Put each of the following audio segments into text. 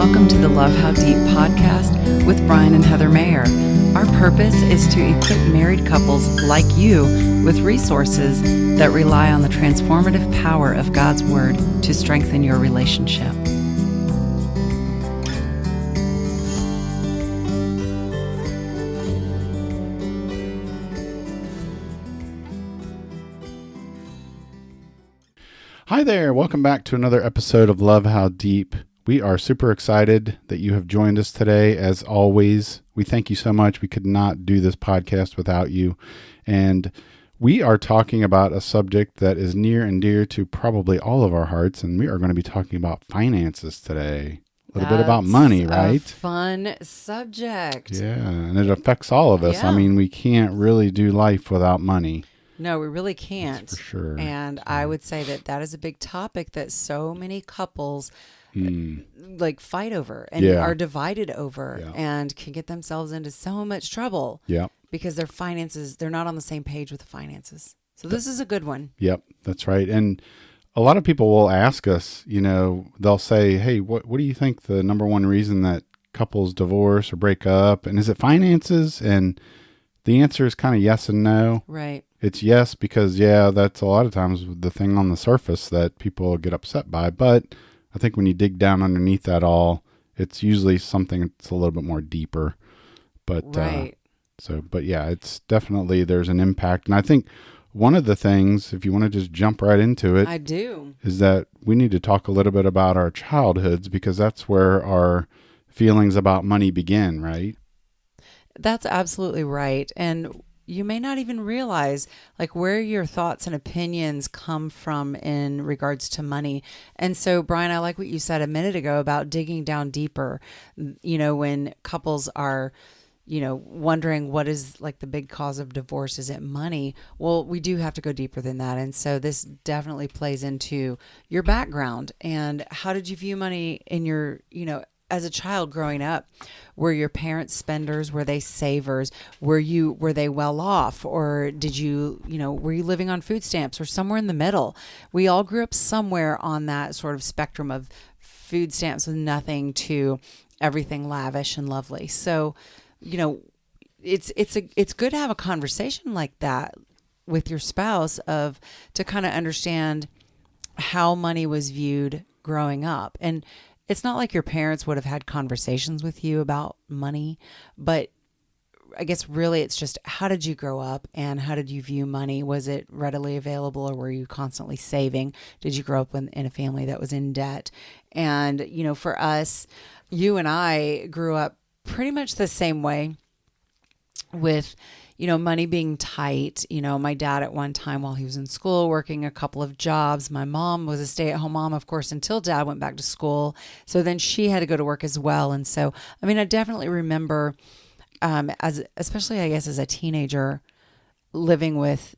Welcome to the Love How Deep podcast with Brian and Heather Mayer. Our purpose is to equip married couples like you with resources that rely on the transformative power of God's Word to strengthen your relationship. Hi there. Welcome back to another episode of Love How Deep. We are super excited that you have joined us today. As always, we thank you so much. We could not do this podcast without you. And we are talking about a subject that is near and dear to probably all of our hearts. And we are going to be talking about finances today. A little bit about money, right? A fun subject. Yeah, and it affects all of us. Yeah. I mean, we can't really do life without money. No, we really can't. That's for sure. And I would say that is a big topic that so many couples fight over and are divided over and can get themselves into so much trouble because their finances, they're not on the same page with the finances. So this is a good one. Yep, that's right. And a lot of people will ask us, they'll say, hey, what do you think the number one reason that couples divorce or break up? And is it finances? And the answer is kind of yes and no. Right. It's yes, because that's a lot of times the thing on the surface that people get upset by. But I think when you dig down underneath that all, it's usually something that's a little bit more deeper. But right. It's definitely, there's an impact. And I think one of the things, if you want to just jump right into it, I do, is that we need to talk a little bit about our childhoods, because that's where our feelings about money begin, right? That's absolutely right. And you may not even realize where your thoughts and opinions come from in regards to money. And so, Brian, I like what you said a minute ago about digging down deeper. When couples are, wondering what is the big cause of divorce, is it money? Well, we do have to go deeper than that. And so this definitely plays into your background and how did you view money in your, as a child growing up. Were your parents spenders? Were they savers? Were they well off? Or did you, were you living on food stamps or somewhere in the middle? We all grew up somewhere on that sort of spectrum of food stamps with nothing to everything lavish and lovely. So, it's good to have a conversation like that with your spouse to kind of understand how money was viewed growing up. And it's not like your parents would have had conversations with you about money, but I guess really it's just, how did you grow up and how did you view money? Was it readily available or were you constantly saving? Did you grow up in a family that was in debt? And, for us, you and I grew up pretty much the same way with money being tight. My dad at one time while he was in school working a couple of jobs. My mom was a stay-at-home mom, of course, until dad went back to school. So then she had to go to work as well. And so, I definitely remember, especially I guess as a teenager, living with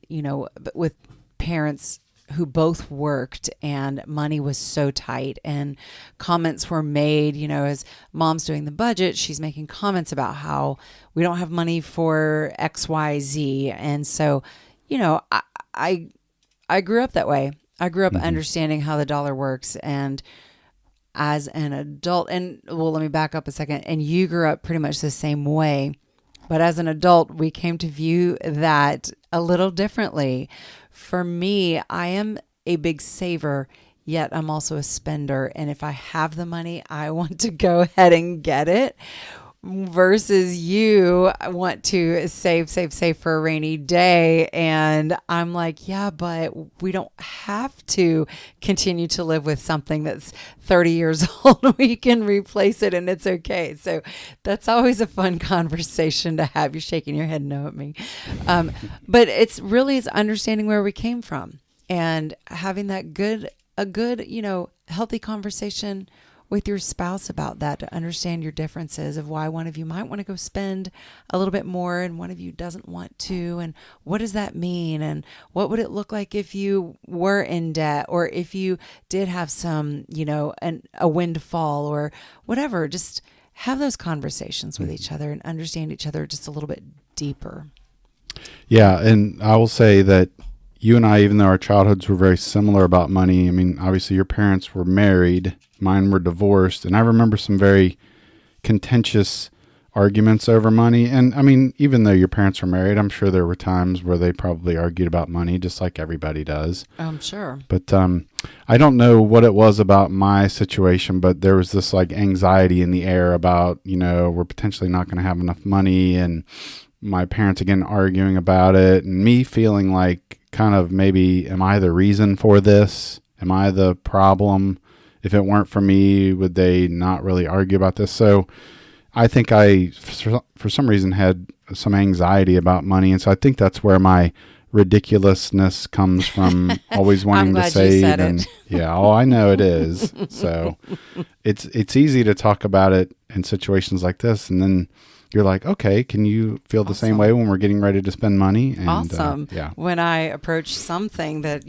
parents who both worked and money was so tight and comments were made, as mom's doing the budget, she's making comments about how we don't have money for X, Y, Z. And so, I grew up that way. I grew up understanding how the dollar works. And as an adult, and let me back up a second. And you grew up pretty much the same way. But as an adult, we came to view that a little differently. For me, I am a big saver, yet I'm also a spender. And if I have the money, I want to go ahead and get it. Versus you want to save for a rainy day. And I'm like, yeah, but we don't have to continue to live with something that's 30 years old. We can replace it and it's okay. So that's always a fun conversation to have. You're shaking your head no at me. But it's understanding where we came from and having a good, healthy conversation with your spouse about that, to understand your differences of why one of you might want to go spend a little bit more and one of you doesn't want to, and what does that mean, and what would it look like if you were in debt or if you did have some, a windfall or whatever. Just have those conversations with each other and understand each other just a little bit deeper. Yeah, and I will say that you and I, even though our childhoods were very similar about money, obviously your parents were married mine were divorced, and I remember some very contentious arguments over money. And I mean, even though your parents were married, I'm sure there were times where they probably argued about money, just like everybody does. I'm sure. But I don't know what it was about my situation, but there was this like anxiety in the air about, we're potentially not going to have enough money, and my parents again arguing about it, and me feeling like kind of maybe, am I the reason for this? Am I the problem? If it weren't for me, would they not really argue about this? So I think I, for some reason, had some anxiety about money. And so I think that's where my ridiculousness comes from, always wanting to save. And yeah, I know it is. So it's easy to talk about it in situations like this. And then you're like, okay, can you feel the same way when we're getting ready to spend money? And, awesome. Yeah. When I approach something that,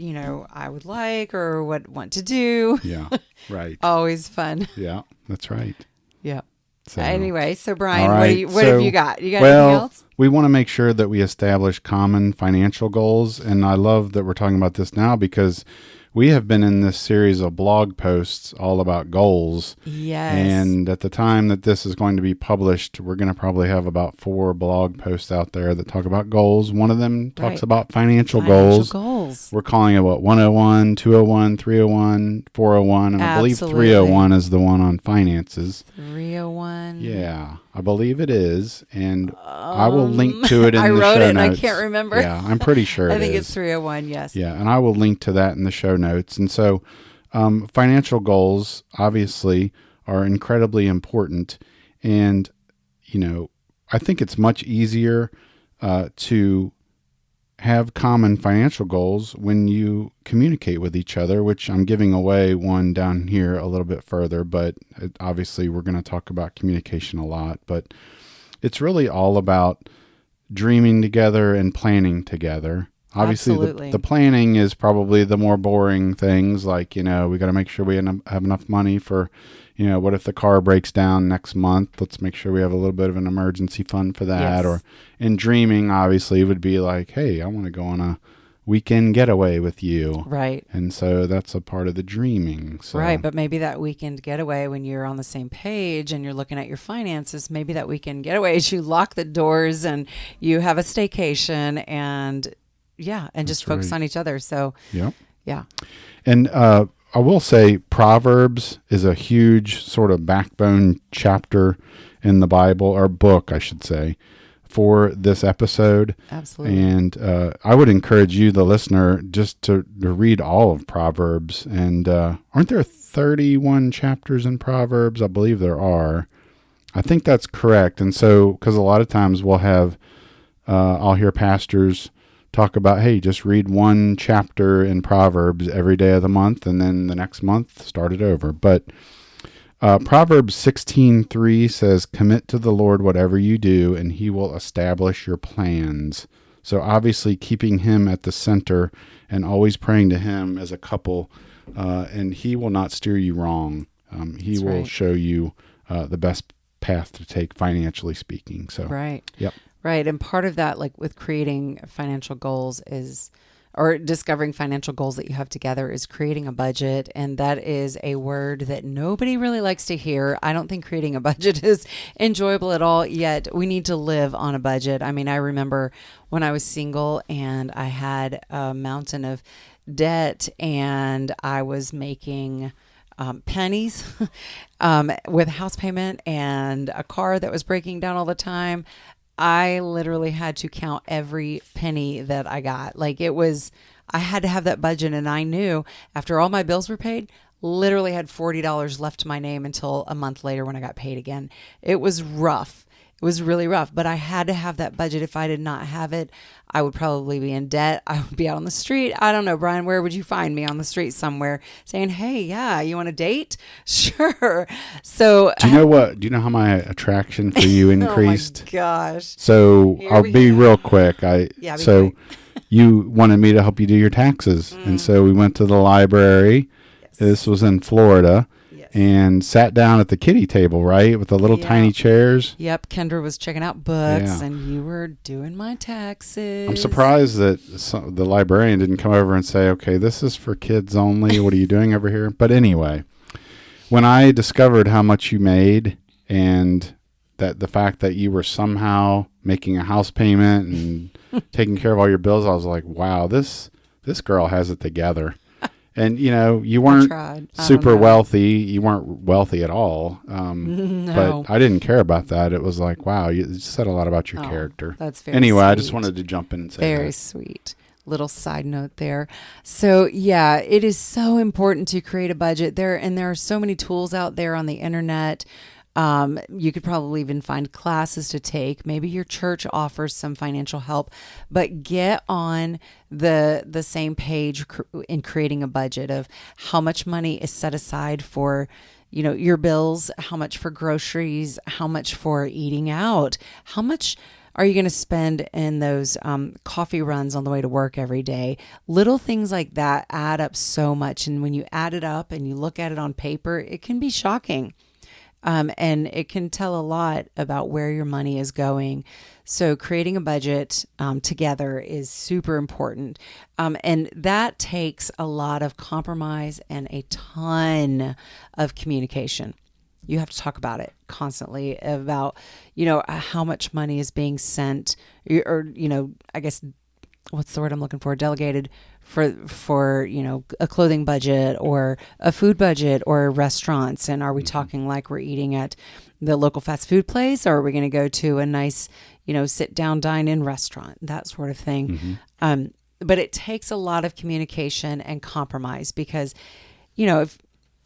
I would like or would want to do. Yeah. Right. Always fun. Yeah, that's right. Yeah. So, anyway, so Brian, right. what have you got? You got anything else? We want to make sure that we establish common financial goals. And I love that we're talking about this now because we have been in this series of blog posts all about goals. Yes. And at the time that this is going to be published, we're going to probably have about 4 blog posts out there that talk about goals. One of them talks about financial goals. We're calling it 101, 201, 301, 401, and I believe 301 is the one on finances. 301. Yeah, I believe it is, and I will link to it in the show notes. I wrote it and I can't remember. Yeah, I'm pretty sure I think it's 301, yes. Yeah, and I will link to that in the show notes. And so financial goals, obviously, are incredibly important. And, I think it's much easier to have common financial goals when you communicate with each other, which I'm giving away one down here a little bit further, but obviously we're going to talk about communication a lot, but it's really all about dreaming together and planning together. Obviously the planning is probably the more boring things, like, we got to make sure we have enough money for, what if the car breaks down next month? Let's make sure we have a little bit of an emergency fund for that. Yes. Or in dreaming, obviously, would be like, hey, I want to go on a weekend getaway with you. Right. And so that's a part of the dreaming. So. Right. But maybe that weekend getaway, when you're on the same page and you're looking at your finances, maybe that weekend getaway is you lock the doors and you have a staycation and just focus on each other. So, yeah. And, I will say Proverbs is a huge sort of backbone chapter in the Bible, or book, I should say, for this episode. Absolutely. And I would encourage you, the listener, just to read all of Proverbs. And aren't there 31 chapters in Proverbs? I believe there are. I think that's correct. And so, because a lot of times we'll have, I'll hear pastors talk about, hey, just read one chapter in Proverbs every day of the month, and then the next month start it over. But Proverbs 16:3 says, commit to the Lord whatever you do, and he will establish your plans. So obviously keeping him at the center and always praying to him as a couple, and he will not steer you wrong. He will show you the best path to take, financially speaking. So right. Yep. Right. And part of that, like with creating financial goals or discovering financial goals that you have together, is creating a budget. And that is a word that nobody really likes to hear. I don't think creating a budget is enjoyable at all, yet we need to live on a budget. I mean, I remember when I was single and I had a mountain of debt and I was making pennies with a house payment and a car that was breaking down all the time. I literally had to count every penny that I got. Like I had to have that budget, and I knew after all my bills were paid, literally had $40 left to my name until a month later when I got paid again. It was rough. It was really rough, but I had to have that budget. If I did not have it, I would probably be in debt. I would be out on the street. I don't know, Brian, where would you find me? On the street somewhere saying, hey, yeah, you want a date? Sure. So do you know how my attraction for you increased? Oh my gosh. So I'll be real quick. Quick. You wanted me to help you do your taxes. And so we went to the library. Yes. This was in Florida. And sat down at the kiddie table, right, with the little tiny chairs. Yep, Kendra was checking out books, and you were doing my taxes. I'm surprised that the librarian didn't come over and say, okay, this is for kids only. What are you doing over here? But anyway, when I discovered how much you made and that the fact that you were somehow making a house payment and taking care of all your bills, I was like, wow, this girl has it together. And, you weren't super wealthy. You weren't wealthy at all. No. But I didn't care about that. It was like, wow, you said a lot about your character. That's very Anyway, sweet. I just wanted to jump in and say very sweet. Little side note there. So yeah, it is so important to create a budget and there are so many tools out there on the internet. You could probably even find classes to take. Maybe your church offers some financial help, but get on the same page in creating a budget of how much money is set aside for, your bills, how much for groceries, how much for eating out, how much are you going to spend in those coffee runs on the way to work every day? Little things like that add up so much. And when you add it up and you look at it on paper, it can be shocking. And it can tell a lot about where your money is going. So creating a budget together is super important. And that takes a lot of compromise and a ton of communication. You have to talk about it constantly about, how much money is being sent or, I guess, what's the word I'm looking for? Delegated for, a clothing budget or a food budget or restaurants. And are we talking like we're eating at the local fast food place, or are we going to go to a nice, sit down, dine in restaurant, that sort of thing. But it takes a lot of communication and compromise because, if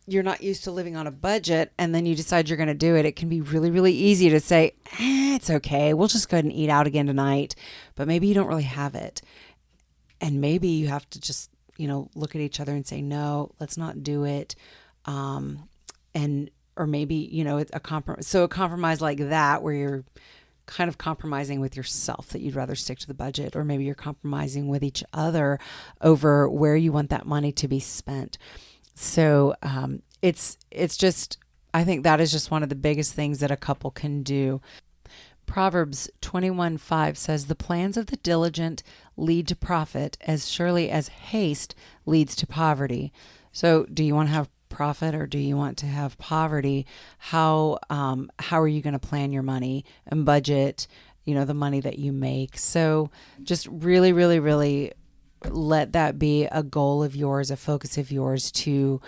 you're not used to living on a budget and then you decide you're going to do it, it can be really, really easy to say, it's okay. We'll just go ahead and eat out again tonight. But maybe you don't really have it. And maybe you have to just, look at each other and say, no, let's not do it. Or maybe, a compromise. So a compromise like that, where you're kind of compromising with yourself that you'd rather stick to the budget, or maybe you're compromising with each other over where you want that money to be spent. So it's just, I think that is just one of the biggest things that a couple can do. Proverbs 21:5 says, the plans of the diligent lead to profit as surely as haste leads to poverty. So do you want to have profit or do you want to have poverty? How are you going to plan your money and budget, the money that you make? So just really, really, really let that be a goal of yours, a focus of yours to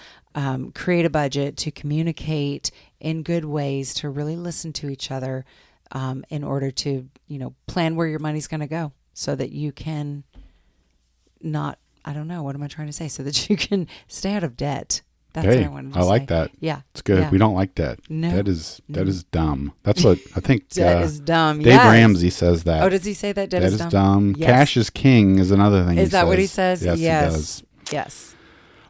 create a budget, to communicate in good ways, to really listen to each other in order to, plan where your money's going to go so that you can not, I don't know, what am I trying to say? So that you can stay out of debt. That's what I wanted to say. I like that. Yeah. It's good. Yeah. We don't like debt. No. That is dumb. That's what I think. Debt is dumb. Dave Ramsey says that. Oh, does he say that? Debt is dumb. Yes. Cash is king is another thing. Is that what he says? Yes, yes. he does. Yes.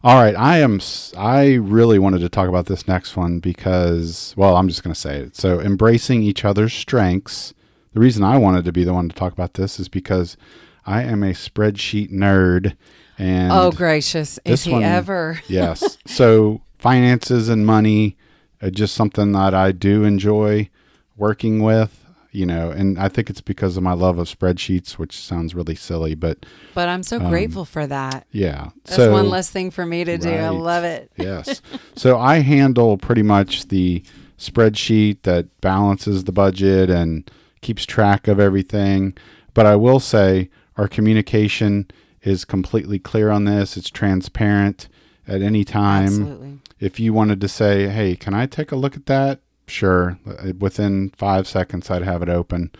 All right. I really wanted to talk about this next one because, well, I'm just going to say it. So embracing each other's strengths. The reason I wanted to be the one to talk about this is because I am a spreadsheet nerd. And oh, gracious. Is he ever? Yes. So finances and money are just something that I do enjoy working with, and I think it's because of my love of spreadsheets, which sounds really silly, but I'm so grateful for that. Yeah. That's one less thing for me to do. I love it. Yes. So I handle pretty much the spreadsheet that balances the budget and keeps track of everything. But I will say our communication is completely clear on this. It's transparent at any time. Absolutely. If you wanted to say, hey, can I take a look at that? Sure. Within 5 seconds, I'd have it open.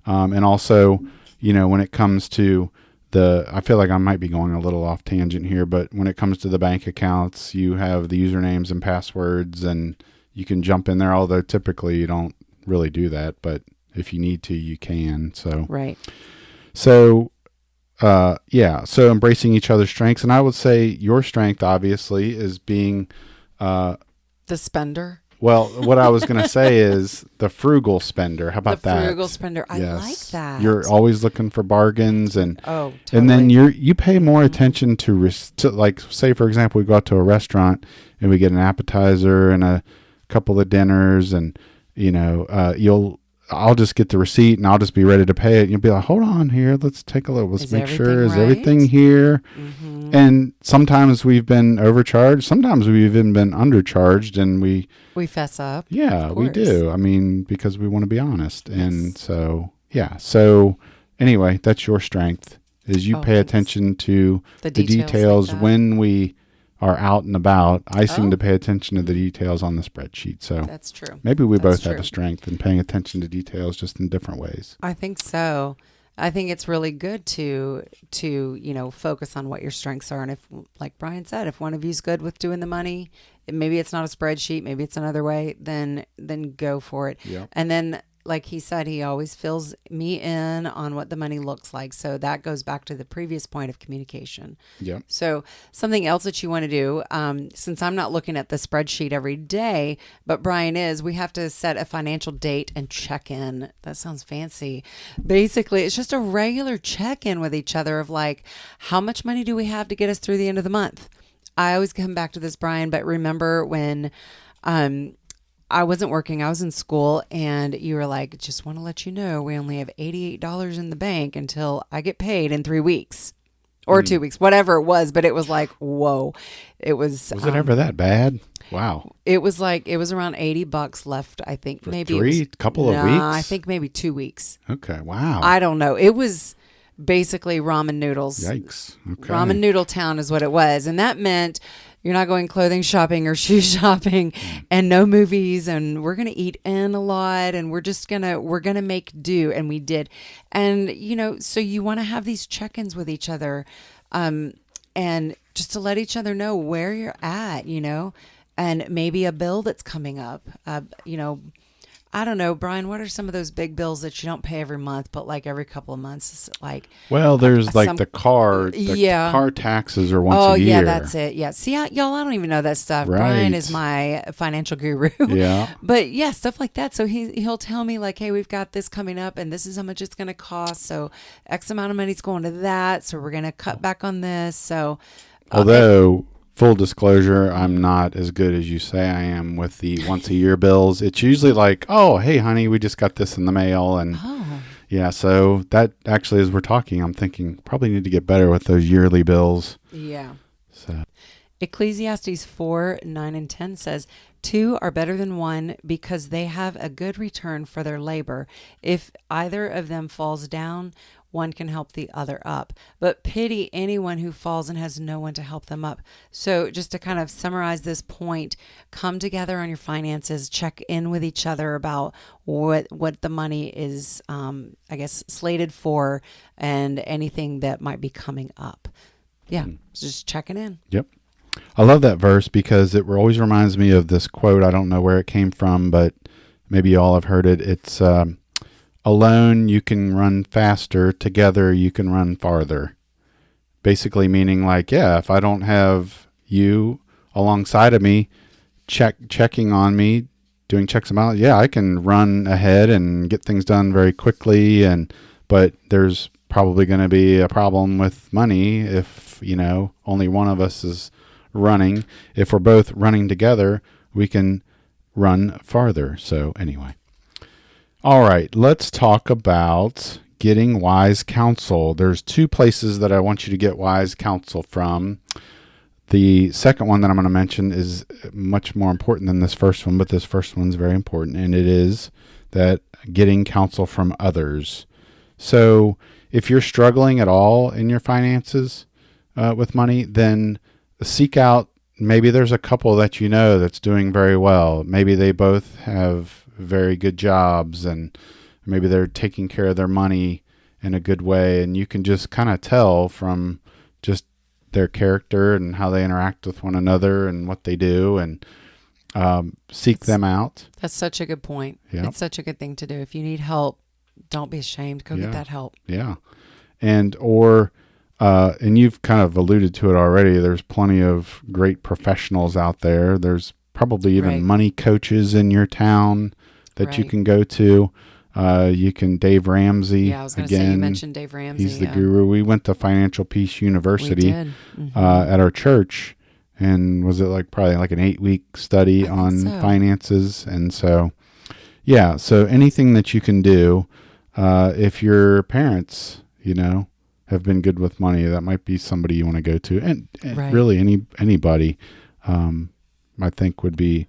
And also, when it comes to I feel like I might be going a little off tangent here, but when it comes to the bank accounts, you have the usernames and passwords and you can jump in there, although typically you don't really do that, but if you need to, you can. So, right. So, so embracing each other's strengths. And I would say your strength, obviously, is being the spender. Well, what I was going to say is the frugal spender. How about that? The frugal spender. I like that. You're always looking for bargains, and totally. And then you pay more attention to like, say for example, we go out to a restaurant and we get an appetizer and a couple of dinners, and you'll I'll just get the receipt and I'll just be ready to pay it. And you'll be like, hold on here. Let's take a look. Let's Is make sure. everything Is right? everything here? Mm-hmm. And sometimes we've been overcharged. Sometimes we've even been undercharged, and we fess up. yeah, Of we course. do. I mean, because we want to be honest. And Yes. so, yeah. So anyway, that's your strength is you Oh, pay thanks. attention to The the details like details that. when we are out and about. I seem Oh. to pay attention to the Mm. details on the spreadsheet. So That's true. maybe we That's both have true. a strength in paying attention to details just in different ways. I think so. I think it's really good to focus on what your strengths are, and if, like Brian said, if one of you's good with doing the money, maybe it's not a spreadsheet, maybe it's another way, then go for it. Yeah. And then, like he said, he always fills me in on what the money looks like. So that goes back to the previous point of communication. Yeah. So something else that you want to do, since I'm not looking at the spreadsheet every day, but Brian is, we have to set a financial date and check in. That sounds fancy. Basically, it's just a regular check in with each other of like, how much money do we have to get us through the end of the month? I always come back to this, Brian, but remember when I wasn't working, I was in school, and you were like, just want to let you know, we only have $88 in the bank until I get paid in 3 weeks. Or 2 weeks, whatever it was, but it was like, whoa. It was. Was it ever that bad? Wow. It was like, it was around $80 left, I think. For maybe three? it was, Couple of weeks? I think maybe 2 weeks. Okay. Wow. I don't know. It was basically ramen noodles. Yikes. Okay. Ramen noodle town is what it was. And that meant you're not going clothing shopping or shoe shopping and no movies, and we're going to eat in a lot, and we're going to make do. And we did. And, so you want to have these check-ins with each other, and just to let each other know where you're at, and maybe a bill that's coming up, I don't know, Brian, what are some of those big bills that you don't pay every month, but like every couple of months? It's like, well, there's like the car taxes are once a year. Oh, yeah, that's it. Yeah. See, y'all, I don't even know that stuff. Right. Brian is my financial guru. Yeah. But yeah, stuff like that. So he'll tell me like, hey, we've got this coming up and this is how much it's going to cost. So X amount of money's going to that. So we're going to cut back on this. So although full disclosure, I'm not as good as you say I am with the once a year bills. It's usually like, oh, hey, honey, we just got this in the mail. And yeah, so that actually, as we're talking, I'm thinking probably need to get better with those yearly bills. Yeah. So Ecclesiastes 4:9-10 says, 2 are better than 1 because they have a good return for their labor. If either of them falls down, one can help the other up. But pity anyone who falls and has no one to help them up. So just to kind of summarize this point, come together on your finances, check in with each other about what the money is, slated for, and anything that might be coming up. Yeah, just checking in. Yep. I love that verse because it always reminds me of this quote. I don't know where it came from, but maybe you all have heard it. It's alone you can run faster, together you can run farther. Basically meaning like, yeah, if I don't have you alongside of me, checking on me, doing checks and balances, yeah, I can run ahead and get things done very quickly. But there's probably going to be a problem with money if, only one of us is running. If we're both running together, we can run farther. So anyway. All right, let's talk about getting wise counsel. There's 2 places that I want you to get wise counsel from. The second one that I'm going to mention is much more important than this first one, but this first one's very important, and it is that getting counsel from others. So if you're struggling at all in your finances with money, then seek out, maybe there's a couple that that's doing very well. Maybe they both have very good jobs and maybe they're taking care of their money in a good way, and you can just kind of tell from just their character and how they interact with one another and what they do, and seek them out. That's such a good point. Yep. It's such a good thing to do. If you need help, don't be ashamed. Go get that help. Yeah. And you've kind of alluded to it already. There's plenty of great professionals out there. There's probably even money coaches in your town that you can go to. Dave Ramsey. Yeah, I was going to say, you mentioned Dave Ramsey. He's the guru. We went to Financial Peace University at our church, and was it probably an 8-week study on finances? And so yeah, so anything that you can do, if your parents, have been good with money, that might be somebody you want to go to, and Right. really anybody, I think would be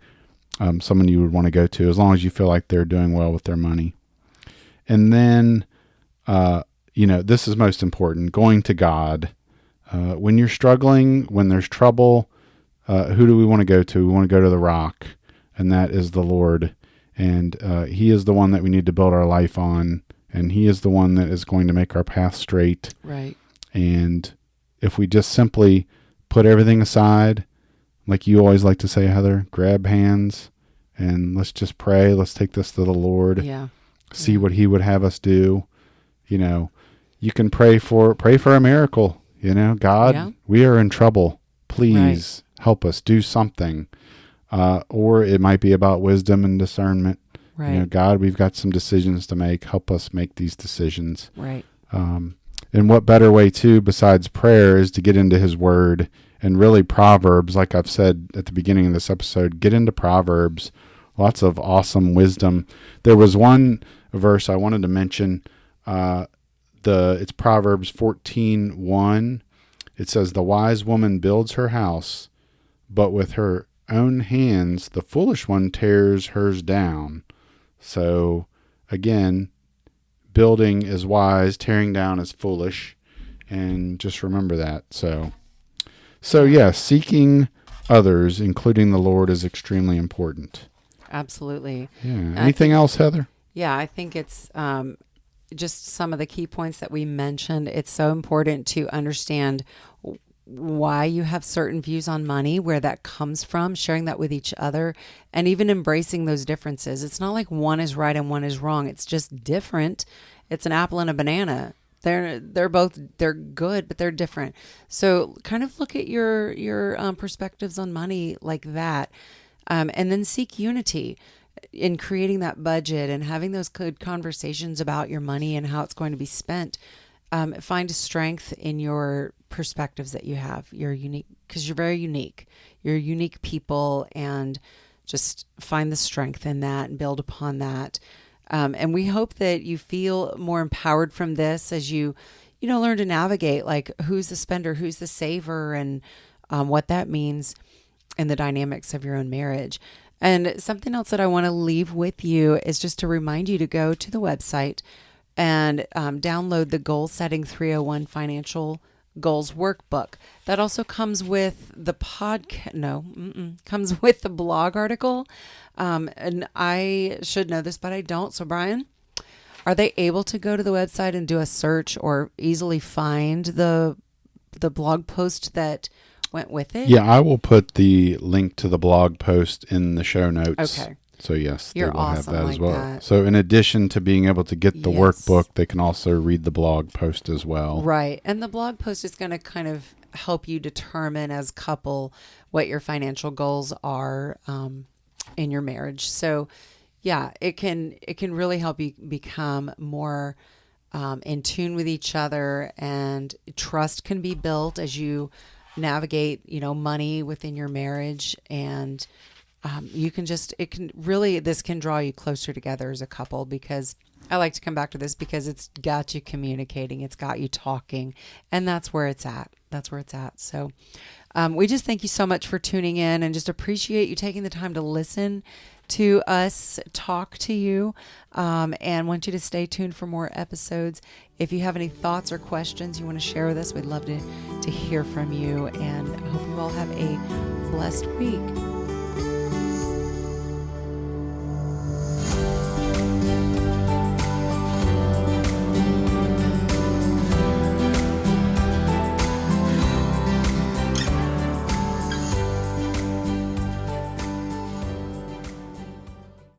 someone you would want to go to, as long as you feel like they're doing well with their money. And then, this is most important, going to God. When you're struggling, when there's trouble, who do we want to go to? We want to go to the rock, and that is the Lord. And he is the one that we need to build our life on, and he is the one that is going to make our path straight. Right. And if we just simply put everything aside, like you always like to say, Heather, grab hands and let's just pray. Let's take this to the Lord. Yeah. See what he would have us do. You can pray for a miracle. God, we are in trouble. Please help us do something. Or it might be about wisdom and discernment. Right. God, we've got some decisions to make. Help us make these decisions. Right. And what better way too, besides prayer, is to get into his word, and really Proverbs, like I've said at the beginning of this episode, get into Proverbs. Lots of awesome wisdom. There was one verse I wanted to mention. It's Proverbs 14:1. It says, "The wise woman builds her house, but with her own hands the foolish one tears hers down." So again, building is wise, tearing down is foolish, and just remember that. So yeah, seeking others, including the Lord, is extremely important. Absolutely. Yeah. Anything else, Heather? Yeah, I think it's just some of the key points that we mentioned. It's so important to understand why you have certain views on money, where that comes from, sharing that with each other, and even embracing those differences. It's not like one is right and one is wrong. It's just different. It's an apple and a banana. They're good, but they're different. So kind of look at your perspectives on money like that, and then seek unity in creating that budget and having those good conversations about your money and how it's going to be spent. Find strength in your perspectives that you have. You're unique because you're very unique. You're unique people, and just find the strength in that and build upon that. And we hope that you feel more empowered from this as you learn to navigate, like, who's the spender, who's the saver, and what that means in the dynamics of your own marriage. And something else that I want to leave with you is just to remind you to go to the website and download the Goal Setting 301 Financial Goals Workbook. That also comes with the comes with the blog article. And I should know this, but I don't. So Brian, are they able to go to the website and do a search or easily find the blog post that went with it? Yeah, I will put the link to the blog post in the show notes. Okay. So yes, You're they will awesome have that like as well. that. So in addition to being able to get the Yes. workbook, they can also read the blog post as well. Right. And the blog post is going to kind of help you determine as a couple what your financial goals are in your marriage. So yeah, it can really help you become more in tune with each other, and trust can be built as you navigate, money within your marriage. And this can draw you closer together as a couple, because I like to come back to this because it's got you communicating, it's got you talking, and that's where it's at. So we just thank you so much for tuning in, and just appreciate you taking the time to listen to us talk to you, and want you to stay tuned for more episodes. If you have any thoughts or questions you want to share with us, we'd love to hear from you, and I hope you all have a blessed week.